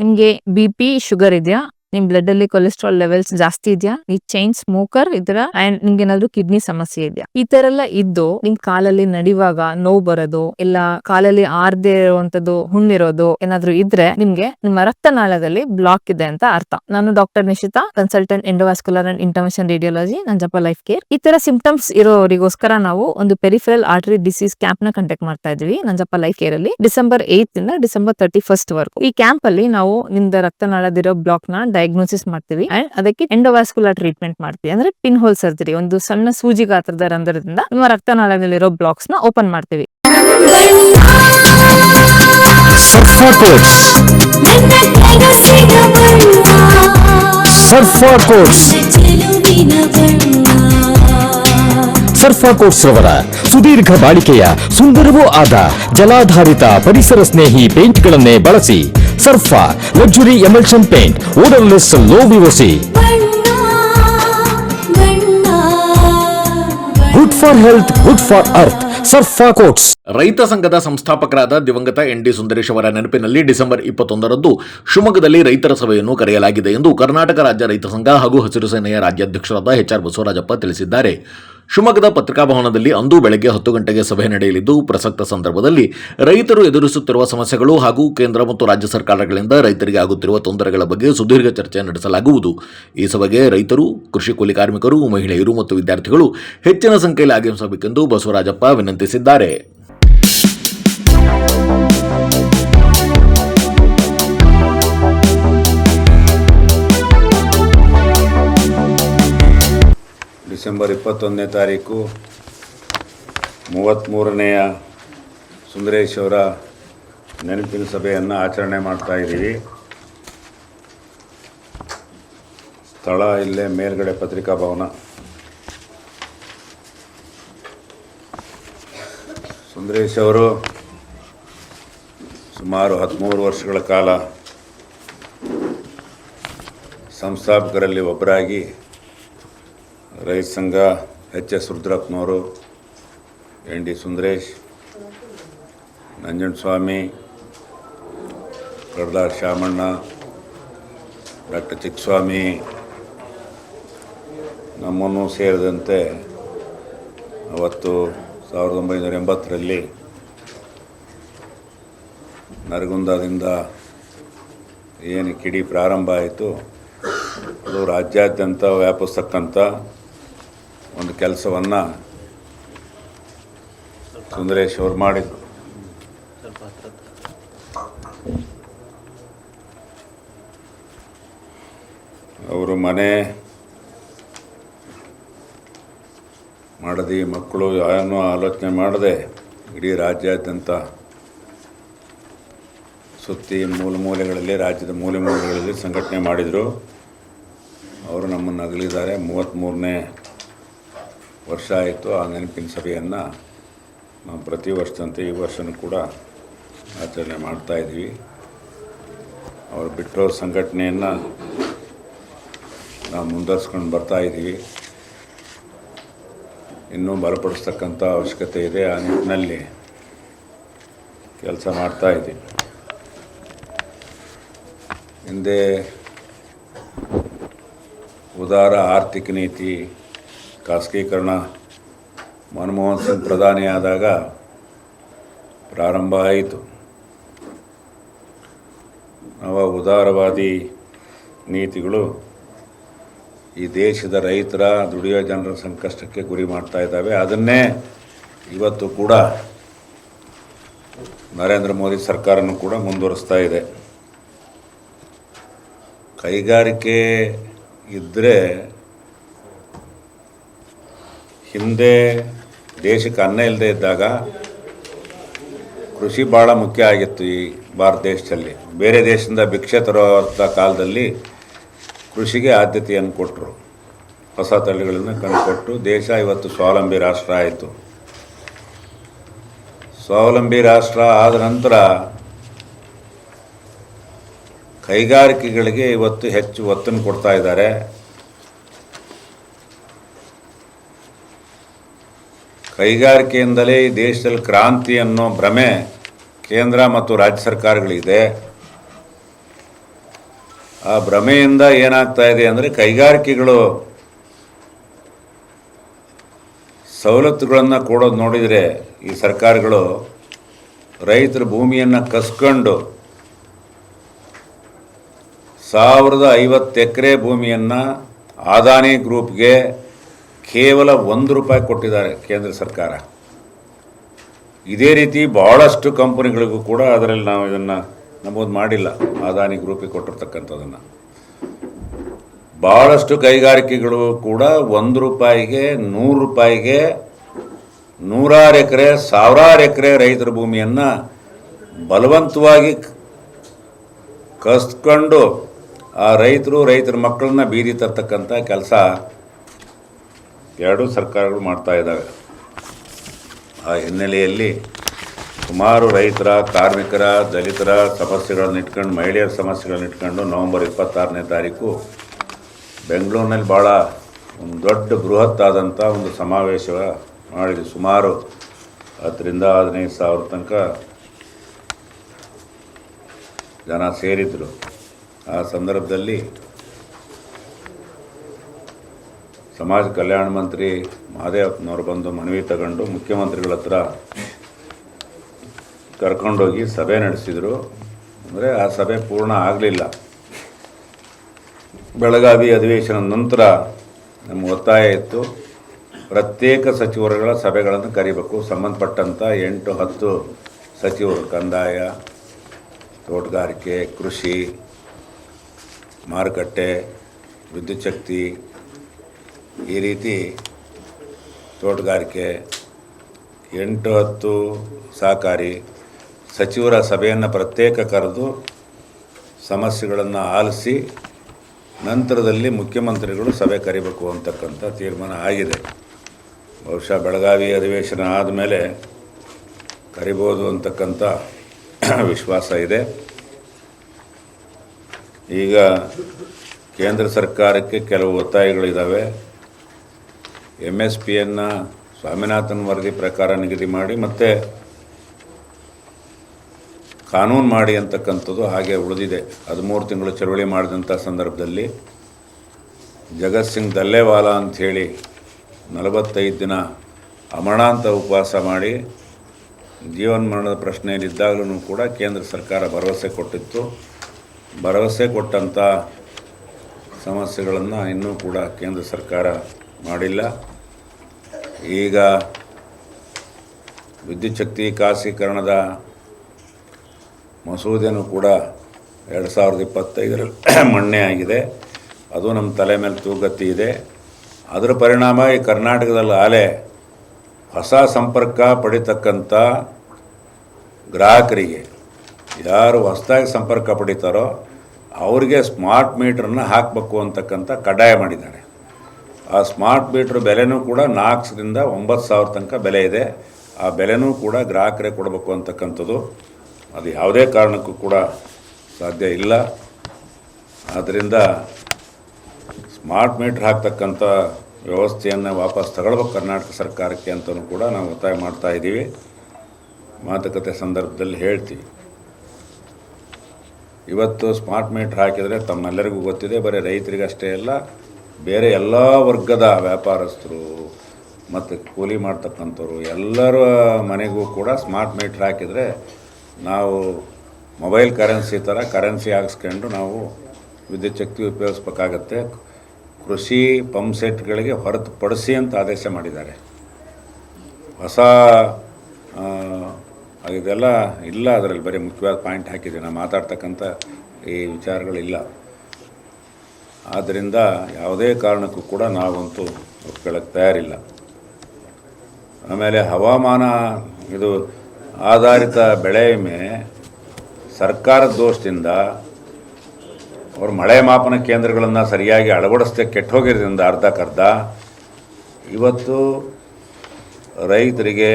ನಿಮ್ಗೆ BP sugar ಇದೆಯಾ, ನಿಮ್ ಬ್ಲಡ್ ಅಲ್ಲಿ ಕೊಲೆಸ್ಟ್ರಾಲ್ ಲೆವೆಲ್ಸ್ ಜಾಸ್ತಿ ಇದೆಯಾ, ಈ ಚೈನ್ ಸ್ಮೋಕರ್ ಇದ್ರ ಅಂಡ್ ನಿಮ್ಗೆ ಏನಾದ್ರು ಕಿಡ್ನಿ ಸಮಸ್ಯೆ ಇದೆಯಾ, ಈ ತರ ಎಲ್ಲ ಇದ್ದು ನಿಮ್ ಕಾಲಲ್ಲಿ ನಡೆಯುವಾಗ ನೋವು ಬರೋದು ಇಲ್ಲ ಕಾಲಲ್ಲಿ ಆರ್ದೇ ಇರುವಂತದ್ದು ಹುಣ್ಣಿರೋದು ಏನಾದ್ರು ಇದ್ರೆ ನಿಮ್ಗೆ ನಿಮ್ಮ ರಕ್ತನಾಳದಲ್ಲಿ ಬ್ಲಾಕ್ ಇದೆ ಅಂತ ಅರ್ಥ. ನಾನು doctor Nishita, consultant endovascular and intervention radiology, Nanjappa life care. ಈ ತರ ಸಿಂಪ್ಟಮ್ಸ್ ಇರೋರಿಗೋಸ್ಕರ ನಾವು ಒಂದು ಪೆರಿಫೆರಲ್ ಆರ್ಟರಿ ಡಿಸೀಸ್ ಕ್ಯಾಂಪ್ ನ ಕಂಡಕ್ಟ್ ಮಾಡ್ತಾ ಇದೀವಿ ನಂಜಪ್ಪ ಲೈಫ್ ಕೇರ್ ಅಲ್ಲಿ ಡಿಸೆಂಬರ್ 8 ಇಂದ ಡಿಸೆಂಬರ್ 31 ವರೆಗೂ. ಈ ಕ್ಯಾಂಪ್ ಅಲ್ಲಿ ನಾವು ನಿಮ್ದ ರಕ್ತನಾಳದಿರೋ ಬ್ಲಾಕ್ ನ ಡಯಾಗ್ನೋಸಿಸ್ ಮಾಡ್ತೀವಿ ಅಂಡ್ ಅದಕ್ಕೆ ಎಂಡೋವಾಸ್ಕ್ಯುಲರ್ ಟ್ರೀಟ್ಮೆಂಟ್ ಮಾಡ್ತೀವಿ. ಅಂದ್ರೆ ಪಿನ್ ಹೋಲ್ ಸರ್ಜರಿ, ಒಂದು ಸಣ್ಣ ಸೂಜಿ ಗಾತ್ರದ ರಂಧ್ರದಿಂದ ನಿಮ್ಮ ರಕ್ತನಾಳದಲ್ಲಿರೋ ಬ್ಲಾಕ್ಸ್ ನ ಓಪನ್ ಮಾಡ್ತೀವಿ. ಸರ್ಫಾ ಕೋಟ್ಸ್ ರವರ ಸುದೀರ್ಘ ಬಾಳಿಕೆಯ ಸುಂದರವೂ ಆದ ಜಲಾಧಾರಿತ ಪರಿಸರ ಸ್ನೇಹಿ ಪೇಂಟ್ಗಳನ್ನೇ ಬಳಸಿ. Surfa luxury emulsion paint, odourless, low VOC, good for health, good for earth. Surfa coats. ರೈತ ಸಂಘದ ಸಂಸ್ಥಾಪಕರಾದ ದಿವಂಗತ ND ಸುಂದರೇಶ್ ಅವರ ನೆನಪಿನಲ್ಲಿ ಡಿಸೆಂಬರ್ 21ರಂದು ಶಿವಮೊಗ್ಗದಲ್ಲಿ ರೈತರ ಸಭೆಯನ್ನು ಕರೆಯಲಾಗಿದೆ ಎಂದು ಕರ್ನಾಟಕ ರಾಜ್ಯ ರೈತ ಸಂಘ ಹಾಗೂ ಹಸಿರು ಸೇನೆಯ ರಾಜ್ಯಾಧ್ಯಕ್ಷರಾದ HR ಬಸವರಾಜಪ್ಪ ತಿಳಿಸಿದ್ದಾರೆ. ಶಿವಮೊಗ್ಗದ ಪತ್ರಿಕಾಭವನದಲ್ಲಿ ಅಂದು ಬೆಳಗ್ಗೆ 10 ಗಂಟೆಗೆ ಸಭೆ ನಡೆಯಲಿದ್ದು, ಪ್ರಸಕ್ತ ಸಂದರ್ಭದಲ್ಲಿ ರೈತರು ಎದುರಿಸುತ್ತಿರುವ ಸಮಸ್ಯೆಗಳು ಹಾಗೂ ಕೇಂದ್ರ ಮತ್ತು ರಾಜ್ಯ ಸರ್ಕಾರಗಳಿಂದ ರೈತರಿಗೆ ಆಗುತ್ತಿರುವ ತೊಂದರೆಗಳ ಬಗ್ಗೆ ಸುದೀರ್ಘ ಚರ್ಚೆ ನಡೆಸಲಾಗುವುದು. ಈ ಸಭೆಗೆ ರೈತರು, ಕೃಷಿ ಕೂಲಿ ಕಾರ್ಮಿಕರು, ಮಹಿಳೆಯರು ಮತ್ತು ವಿದ್ಯಾರ್ಥಿಗಳು ಹೆಚ್ಚಿನ ಸಂಖ್ಯೆಯಲ್ಲಿ ಆಗಮಿಸಬೇಕೆಂದು ಬಸವರಾಜಪ್ಪ ವಿನಂತಿಸಿದ್ದಾರೆ. ಡಿಸೆಂಬರ್ 21ನೇ ತಾರೀಕು 33ನೇಯ ಸುಂದರೇಶ್ ಅವರ ನೆನಪಿನ ಸಭೆಯನ್ನು ಆಚರಣೆ ಮಾಡ್ತಾ ಇದ್ದೀವಿ. ಸ್ಥಳ ಇಲ್ಲೇ ಮೇಲ್ಗಡೆ ಪತ್ರಿಕಾಭವನ. ಸುಂದರೇಶ್ ಅವರು ಸುಮಾರು 13 ವರ್ಷಗಳ ಕಾಲ ಸಂಸ್ಥಾಪಕರಲ್ಲಿ ಒಬ್ಬರಾಗಿ ರೈತ ಸಂಘ, HS ರುದ್ರಪ್ಪನವರು, ND ಸುಂದರೇಶ್, ನಂಜನಸ್ವಾಮಿ, ಕಡದಾರ್ ಶಾಮಣ್ಣ, ಡಾಕ್ಟರ್ ಚಿಕ್ಕಸ್ವಾಮಿ, ನಮ್ಮನ್ನು ಸೇರಿದಂತೆ ಅವತ್ತು 1980ರಲ್ಲಿ ನರಗುಂದದಿಂದ ಏನು ಕಿಡಿ ಪ್ರಾರಂಭ ಆಯಿತು, ಅದು ರಾಜ್ಯಾದ್ಯಂತ ವ್ಯಾಪಿಸ್ತಕ್ಕಂಥ ಒಂದು ಕೆಲಸವನ್ನು ಸುಂದರೇಶ್ ಅವರು ಮಾಡಿದರು. ಅವರು ಮನೆ ಮಾಡದೆ, ಮಕ್ಕಳು ಏನೂ ಆಲೋಚನೆ ಮಾಡದೆ ಇಡೀ ರಾಜ್ಯಾದ್ಯಂತ ಸುತ್ತಿ ಮೂಲೆಗಳಲ್ಲಿ, ರಾಜ್ಯದ ಮೂಲೆಗಳಲ್ಲಿ ಸಂಘಟನೆ ಮಾಡಿದರು. ಅವರು ನಮ್ಮನ್ನು ಅಗಲಿದ್ದಾರೆ. 33ನೇ ವರ್ಷ ಆಯಿತು. ಆ ನೆನಪಿನ ಸಭೆಯನ್ನು ನಾವು ಪ್ರತಿ ವರ್ಷದಂತೆ ಈ ವರ್ಷವೂ ಕೂಡ ಆಚರಣೆ ಮಾಡ್ತಾಯಿದ್ವಿ. ಅವರು ಬಿಟ್ಟಿರೋ ಸಂಘಟನೆಯನ್ನು ನಾವು ಮುಂದುವರ್ಸ್ಕೊಂಡು ಬರ್ತಾಯಿದ್ದೀವಿ. ಇನ್ನೂ ಬಲಪಡಿಸ್ತಕ್ಕಂಥ ಅವಶ್ಯಕತೆ ಇದೆ. ಆ ನಿಟ್ಟಿನಲ್ಲಿ ಕೆಲಸ ಮಾಡ್ತಾಯಿದ್ದೀವಿ. ಹಿಂದೆ ಉದಾರ ಆರ್ಥಿಕ ನೀತಿ, ಖಾಸಗೀಕರಣ ಮನಮೋಹನ್ ಸಿಂಗ್ ಪ್ರಧಾನಿಯಾದಾಗ ಪ್ರಾರಂಭ ಆಯಿತು. ಉದಾರವಾದಿ ನೀತಿಗಳು ಈ ದೇಶದ ರೈತರ, ದುಡಿಯೋ ಜನರ ಸಂಕಷ್ಟಕ್ಕೆ ಗುರಿ ಮಾಡ್ತಾ ಇದ್ದಾವೆ. ಅದನ್ನೇ ಇವತ್ತು ಕೂಡ ನರೇಂದ್ರ ಮೋದಿ ಸರ್ಕಾರನೂ ಕೂಡ ಮುಂದುವರಿಸ್ತಾ ಇದೆ. ಕೈಗಾರಿಕೆ ಇದ್ದರೆ ಹಿಂದೆ ದೇಶಕ್ಕೆ ಅನ್ನ ಇಲ್ಲದೆ ಇದ್ದಾಗ ಕೃಷಿ ಭಾಳ ಮುಖ್ಯ ಆಗಿತ್ತು ಈ ಭಾರತ ದೇಶದಲ್ಲಿ. ಬೇರೆ ದೇಶದಿಂದ ಭಿಕ್ಷೆ ತರುವಂಥ ಕಾಲದಲ್ಲಿ ಕೃಷಿಗೆ ಆದ್ಯತೆಯನ್ನು ಕೊಟ್ಟರು. ಹೊಸ ತಳಿಗಳನ್ನು ಕಂಡುಕೊಟ್ಟು ದೇಶ ಇವತ್ತು ಸ್ವಾವಲಂಬಿ ರಾಷ್ಟ್ರ ಆಯಿತು. ಸ್ವಾವಲಂಬಿ ರಾಷ್ಟ್ರ ಆದ ನಂತರ ಕೈಗಾರಿಕೆಗಳಿಗೆ ಇವತ್ತು ಹೆಚ್ಚು ಒತ್ತನ್ನು ಕೊಡ್ತಾ ಇದ್ದಾರೆ. ಕೈಗಾರಿಕೆಯಿಂದಲೇ ಈ ದೇಶದಲ್ಲಿ ಕ್ರಾಂತಿ ಅನ್ನೋ ಭ್ರಮೆ ಕೇಂದ್ರ ಮತ್ತು ರಾಜ್ಯ ಸರ್ಕಾರಗಳಿದೆ. ಆ ಭ್ರಮೆಯಿಂದ ಏನಾಗ್ತಾ ಇದೆ ಅಂದರೆ ಕೈಗಾರಿಕೆಗಳು ಸವಲತ್ತುಗಳನ್ನು ಕೊಡೋದು ನೋಡಿದರೆ ಈ ಸರ್ಕಾರಗಳು ರೈತರ ಭೂಮಿಯನ್ನು ಕಸ್ಕೊಂಡು 1050 ಎಕರೆ ಭೂಮಿಯನ್ನು ಅದಾನಿ ಗ್ರೂಪ್ಗೆ ಕೇವಲ ₹1 ಕೊಟ್ಟಿದ್ದಾರೆ ಕೇಂದ್ರ ಸರ್ಕಾರ. ಇದೇ ರೀತಿ ಭಾಳಷ್ಟು ಕಂಪನಿಗಳಿಗೂ ಕೂಡ ಅದರಲ್ಲಿ ನಾವು ಇದನ್ನು ನಮೂದು ಮಾಡಿಲ್ಲ, ಅದಾನಿ ಗ್ರೂಪಿಗೆ ಕೊಟ್ಟಿರ್ತಕ್ಕಂಥದ್ದನ್ನು. ಭಾಳಷ್ಟು ಕೈಗಾರಿಕೆಗಳು ಕೂಡ ₹1ಗೆ ₹100ಗೆ 100 ಎಕರೆ 1000 ಎಕರೆ ರೈತರ ಭೂಮಿಯನ್ನು ಬಲವಂತವಾಗಿ ಕಸ್ಕೊಂಡು ಆ ರೈತರ ಮಕ್ಕಳನ್ನ ಬೀದಿ ತರ್ತಕ್ಕಂಥ ಕೆಲಸ ಎರಡೂ ಸರ್ಕಾರಗಳು ಮಾಡ್ತಾ ಇದ್ದಾವೆ. ಆ ಹಿನ್ನೆಲೆಯಲ್ಲಿ ಸುಮಾರು ರೈತರ, ಕಾರ್ಮಿಕರ, ದಲಿತರ ಸಮಸ್ಯೆಗಳನ್ನು ಇಟ್ಕೊಂಡು, ಮಹಿಳೆಯರ ಸಮಸ್ಯೆಗಳನ್ನ ಇಟ್ಕೊಂಡು ನವೆಂಬರ್ 26ನೇ ತಾರೀಕು ಬೆಂಗಳೂರಿನಲ್ಲಿ ಭಾಳ ಒಂದು ದೊಡ್ಡ ಬೃಹತ್ ಆದಂಥ ಒಂದು ಸಮಾವೇಶ ಮಾಡಿದ್ವಿ. ಸುಮಾರು 10ರಿಂದ 15 ಸಾವಿರ ತನಕ ಜನ ಸೇರಿದ್ರು. ಆ ಸಂದರ್ಭದಲ್ಲಿ ಸಮಾಜ ಕಲ್ಯಾಣ ಮಂತ್ರಿ ಮಹದೇವಪ್ಪನವರು ಬಂದು ಮನವಿ ತಗೊಂಡು ಮುಖ್ಯಮಂತ್ರಿಗಳ ಹತ್ರ ಕರ್ಕೊಂಡೋಗಿ ಸಭೆ ನಡೆಸಿದರು. ಅಂದರೆ ಆ ಸಭೆ ಪೂರ್ಣ ಆಗಲಿಲ್ಲ. ಬೆಳಗಾವಿ ಅಧಿವೇಶನದ ನಂತರ ನಮ್ಮ ಒತ್ತಾಯ ಇತ್ತು, ಪ್ರತ್ಯೇಕ ಸಚಿವರುಗಳ ಸಭೆಗಳನ್ನು ಕರಿಬೇಕು. ಸಂಬಂಧಪಟ್ಟಂಥ 8-10 ಸಚಿವರು, ಕಂದಾಯ, ತೋಟಗಾರಿಕೆ, ಕೃಷಿ, ಮಾರುಕಟ್ಟೆ, ವಿದ್ಯುತ್ ಶಕ್ತಿ, ಈ ರೀತಿ ತೋಟಗಾರಿಕೆ 8-10 ಸಹಕಾರಿ ಸಚಿವರ ಸಭೆಯನ್ನು ಪ್ರತ್ಯೇಕ ಕರೆದು ಸಮಸ್ಯೆಗಳನ್ನು ಆಲಿಸಿ ನಂತರದಲ್ಲಿ ಮುಖ್ಯಮಂತ್ರಿಗಳು ಸಭೆ ಕರಿಬೇಕು ಅಂತಕ್ಕಂಥ ತೀರ್ಮಾನ ಆಗಿದೆ. ಬಹುಶಃ ಬೆಳಗಾವಿ ಅಧಿವೇಶನ ಆದಮೇಲೆ ಕರಿಬೋದು ಅಂತಕ್ಕಂಥ ವಿಶ್ವಾಸ ಇದೆ. ಈಗ ಕೇಂದ್ರ ಸರ್ಕಾರಕ್ಕೆ ಕೆಲವು ಒತ್ತಾಯಗಳಿದ್ದಾವೆ. MSPಯನ್ನು ಸ್ವಾಮಿನಾಥನ್ ವರದಿ ಪ್ರಕಾರ ನಿಗದಿ ಮಾಡಿ ಮತ್ತು ಕಾನೂನು ಮಾಡಿ ಅಂತಕ್ಕಂಥದ್ದು ಹಾಗೆ ಉಳಿದಿದೆ. 13 ತಿಂಗಳು ಚಳವಳಿ ಮಾಡಿದಂಥ ಸಂದರ್ಭದಲ್ಲಿ ಜಗತ್ ಸಿಂಗ್ ದಲ್ಲೇವಾಲಾ ಅಂಥೇಳಿ 45 ದಿನ ಅಮರಣಾಂತ ಉಪವಾಸ ಮಾಡಿ ಜೀವನ್ಮರಣದ ಪ್ರಶ್ನೆಯಲ್ಲಿದ್ದಾಗಲೂ ಕೂಡ ಕೇಂದ್ರ ಸರ್ಕಾರ ಭರವಸೆ ಕೊಟ್ಟಿತ್ತು. ಭರವಸೆ ಕೊಟ್ಟಂಥ ಸಮಸ್ಯೆಗಳನ್ನು ಇನ್ನೂ ಕೂಡ ಕೇಂದ್ರ ಸರ್ಕಾರ ಮಾಡಿಲ್ಲ. ಈಗ ವಿದ್ಯುತ್ ಶಕ್ತಿ ಖಾಸಗೀಕರಣದ ಮಸೂದೆನೂ ಕೂಡ 2025ರಲ್ಲಿ ಮಣ್ಣೆ ಆಗಿದೆ. ಅದು ನಮ್ಮ ತಲೆ ಮೇಲೆ ತೂಗತ್ತಿ ಇದೆ. ಅದರ ಪರಿಣಾಮ ಈ ಕರ್ನಾಟಕದಲ್ಲಿ ಆಲೆ ಹೊಸ ಸಂಪರ್ಕ ಪಡಿತಕ್ಕಂಥ ಗ್ರಾಹಕರಿಗೆ, ಯಾರು ಹೊಸದಾಗಿ ಸಂಪರ್ಕ ಪಡಿತಾರೋ ಅವರಿಗೆ ಸ್ಮಾರ್ಟ್ ಮೀಟ್ರನ್ನ ಹಾಕಬೇಕು ಅಂತಕ್ಕಂಥ ಕಡ್ಡಾಯ ಮಾಡಿದ್ದಾರೆ. ಆ ಸ್ಮಾರ್ಟ್ ಮೀಟ್ರ್ ಬೆಲೆನೂ ಕೂಡ 4,000ರಿಂದ 9,000 ತನಕ ಬೆಲೆ ಇದೆ. ಆ ಬೆಲೆನೂ ಕೂಡ ಗ್ರಾಹಕರೇ ಕೊಡಬೇಕು ಅಂತಕ್ಕಂಥದ್ದು. ಅದು ಯಾವುದೇ ಕಾರಣಕ್ಕೂ ಕೂಡ ಸಾಧ್ಯ ಇಲ್ಲ. ಆದ್ದರಿಂದ ಸ್ಮಾರ್ಟ್ ಮೀಟ್ರ್ ಹಾಕ್ತಕ್ಕಂಥ ವ್ಯವಸ್ಥೆಯನ್ನು ವಾಪಸ್ ತಗೊಳ್ಬೇಕು ಕರ್ನಾಟಕ ಸರ್ಕಾರಕ್ಕೆ ಅಂತಲೂ ಕೂಡ ನಾವು ಒತ್ತಾಯ ಮಾಡ್ತಾ ಇದ್ದೀವಿ. ಮಾತುಕತೆ ಸಂದರ್ಭದಲ್ಲಿ ಹೇಳ್ತೀವಿ. ಇವತ್ತು ಸ್ಮಾರ್ಟ್ ಮೀಟ್ರ್ ಹಾಕಿದರೆ ತಮ್ಮೆಲ್ಲರಿಗೂ ಗೊತ್ತಿದೆ, ಬರೀ ರೈತರಿಗಷ್ಟೇ ಅಲ್ಲ, ಬೇರೆ ಎಲ್ಲ ವರ್ಗದ ವ್ಯಾಪಾರಸ್ಥರು ಮತ್ತು ಕೂಲಿ ಮಾಡ್ತಕ್ಕಂಥವ್ರು ಎಲ್ಲರ ಮನೆಗೂ ಕೂಡ ಸ್ಮಾರ್ಟ್ ಮೀಟ್ರ್ ಹಾಕಿದರೆ ನಾವು ಮೊಬೈಲ್ ಕರೆನ್ಸಿ ಥರ ಕರೆನ್ಸಿ ಹಾಕ್ಸ್ಕೊಂಡು ನಾವು ವಿದ್ಯುತ್ ಶಕ್ತಿ ಉಪಯೋಗಿಸ್ಬೇಕಾಗತ್ತೆ. ಕೃಷಿ ಪಂಪ್ ಸೆಟ್ಗಳಿಗೆ ಹೊರತುಪಡಿಸಿ ಅಂತ ಆದೇಶ ಮಾಡಿದ್ದಾರೆ. ಹೊಸ ಇದೆಲ್ಲ ಇಲ್ಲ, ಅದರಲ್ಲಿ ಬರೀ ಮುಖ್ಯವಾದ ಪಾಯಿಂಟ್ ಹಾಕಿದ್ದೀವಿ. ನಾವು ಮಾತಾಡ್ತಕ್ಕಂಥ ಈ ವಿಚಾರಗಳಿಲ್ಲ. ಆದ್ದರಿಂದ ಯಾವುದೇ ಕಾರಣಕ್ಕೂ ಕೂಡ ನಾವಂತೂ ಒಪ್ಕೊಳ್ಳೋಕ್ಕೆ ತಯಾರಿಲ್ಲ. ಆಮೇಲೆ ಹವಾಮಾನ ಇದು ಆಧಾರಿತ ಬೆಳೆ ವಿಮೆ ಸರ್ಕಾರದ ದೋಷದಿಂದ ಅವರು ಮಳೆ ಮಾಪನ ಕೇಂದ್ರಗಳನ್ನು ಸರಿಯಾಗಿ ಅಳವಡಿಸದೆ ಕೆಟ್ಟೋಗಿರೋದ್ರಿಂದ ಅರ್ಧಕ್ಕರ್ಧ ಇವತ್ತು ರೈತರಿಗೆ